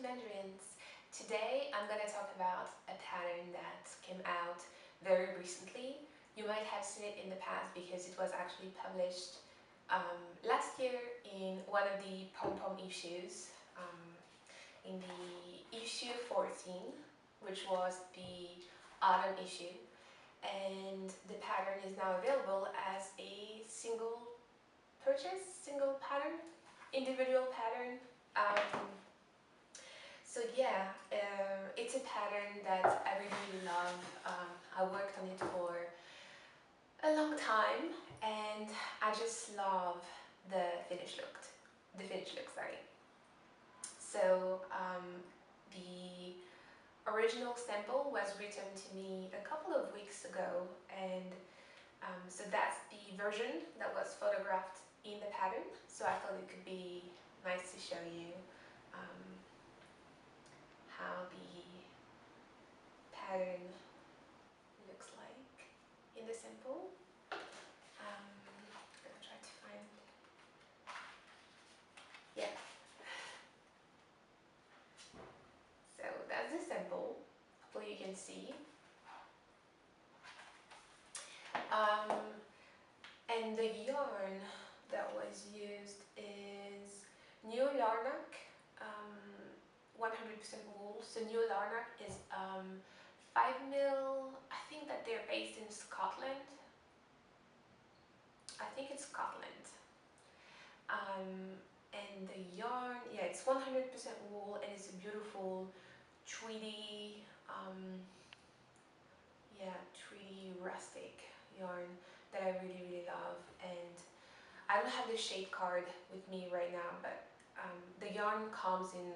to Mandarins. Today I'm going to talk about a pattern that came out very recently. You might have seen it in the past because it was actually published last year in one of the Pom Pom issues, in the issue 14, which was the autumn issue. And the pattern is now available as a single purchase, single pattern, individual pattern. So yeah, it's a pattern that I really love. I worked on it for a long time, and I just love the finished look. The finished look, sorry. So the original sample was returned to me a couple of weeks ago, and so that's the version that was photographed in the pattern. So I thought it could be nice to show you how the pattern looks like in the sample. I'm gonna try to find, yeah. So that's the sample. Hopefully you can see. And the yarn that was used is New Larnac, 100% wool. So New Larnac is 5 mil. I think that they're based in Scotland. I think it's Scotland. And the yarn, yeah, it's 100% wool, and it's a beautiful treaty, treaty rustic yarn that I really love. And I don't have the shade card with me right now, but the yarn comes in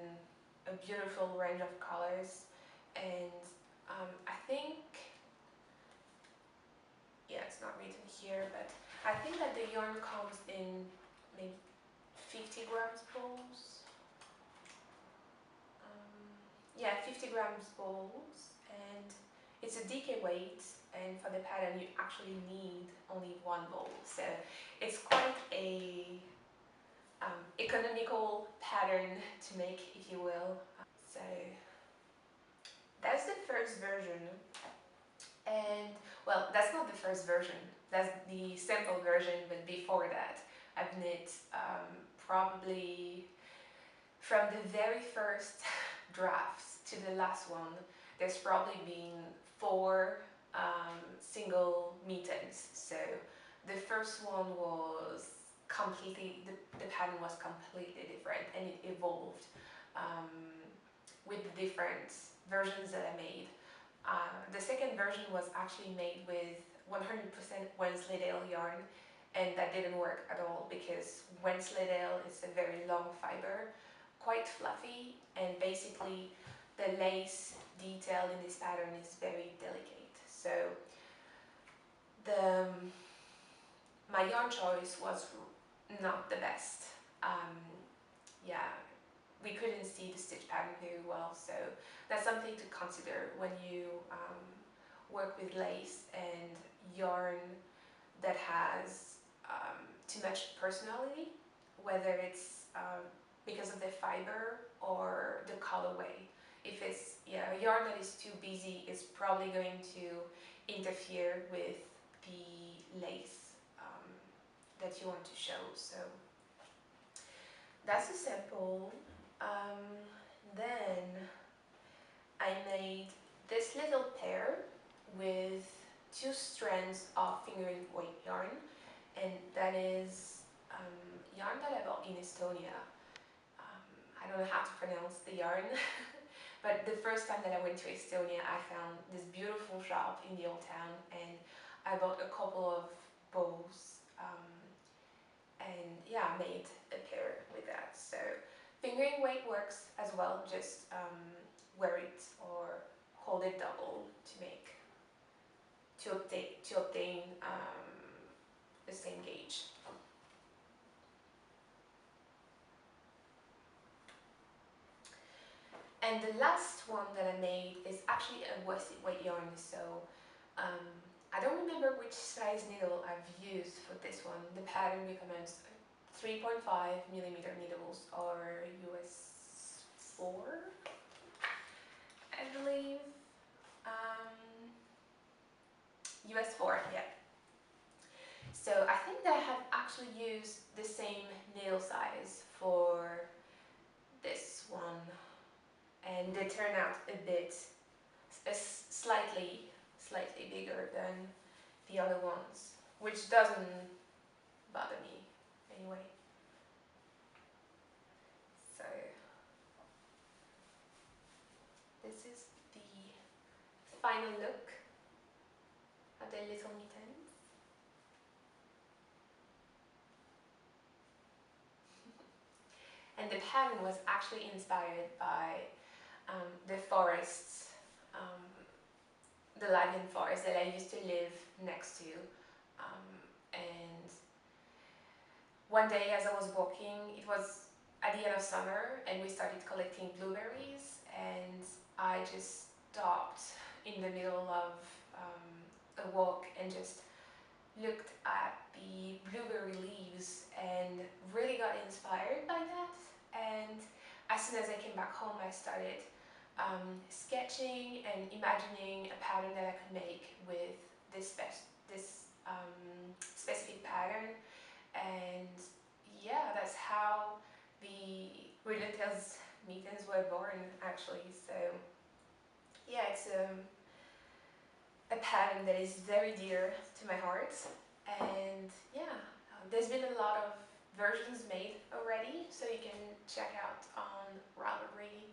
a beautiful range of colors, and I think, yeah, it's not written here, but I think that the yarn comes in maybe 50 grams balls. Yeah, 50 grams balls, and it's a DK weight, and for the pattern you actually need only one ball, so it's quite a economical pattern to make, if you will. So that's the first version, and well, that's not the first version, that's the sample version, but before that I've knit probably from the very first drafts to the last one, there's probably been 4 single mittens. So the first one was completely, the pattern was completely different, and it evolved with the different versions that I made. The second version was actually made with 100% Wensleydale yarn, and that didn't work at all because Wensleydale is a very long fiber, quite fluffy, and basically the lace detail in this pattern is very delicate. So my yarn choice was not the best. Yeah, we couldn't see the stitch pattern very well, so that's something to consider when you work with lace and yarn that has too much personality, whether it's because of the fiber or the colorway. If it's a yarn that is too busy, it's probably going to interfere with the lace that you want to show. So that's a sample. Then I made this little pair with 2 strands of fingering weight yarn, and that is yarn that I bought in Estonia. I don't know how to pronounce the yarn, but the first time that I went to Estonia, I found this beautiful shop in the old town, and I bought a couple of bows, and yeah, I made a pair with that. So fingering weight works as well, just wear it or hold it double to obtain the same gauge. And the last one that I made is actually a worsted weight yarn, so I don't remember which size needle I've used for this one. The pattern recommends 3.5mm needles or US 4, I believe. Um, US 4, yeah. So I think that I have actually used the same nail size for this one, and they turn out a bit, slightly bigger than the other ones, which doesn't bother me anyway. So this is the final look of the little mittens. And the pattern was actually inspired by the forests, um, the Lagan forest that I used to live next to. And one day as I was walking, it was at the end of summer, and we started collecting blueberries, and I just stopped in the middle of a walk and just looked at the blueberry leaves and really got inspired by that. And as soon as I came back home, I started sketching and imagining a pattern that I could make with this specific pattern. And yeah, that's how the Woodland Tales mittens were born, actually. So yeah, it's a pattern that is very dear to my heart. And yeah, there's been a lot of versions made already, so you can check out on Ravelry.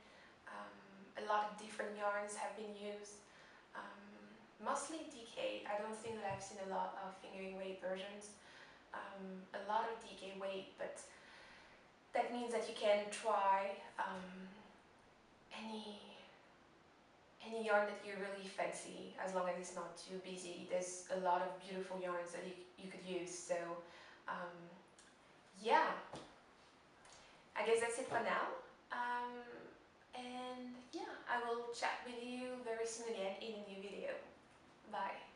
A lot of different yarns have been used, mostly DK. I don't think that I've seen a lot of fingering weight versions. A lot of DK weight, but that means that you can try any yarn that you really fancy, as long as it's not too busy. There's a lot of beautiful yarns that you could use. So yeah, I guess that's it for now. And yeah, I will chat with you very soon again in a new video. Bye.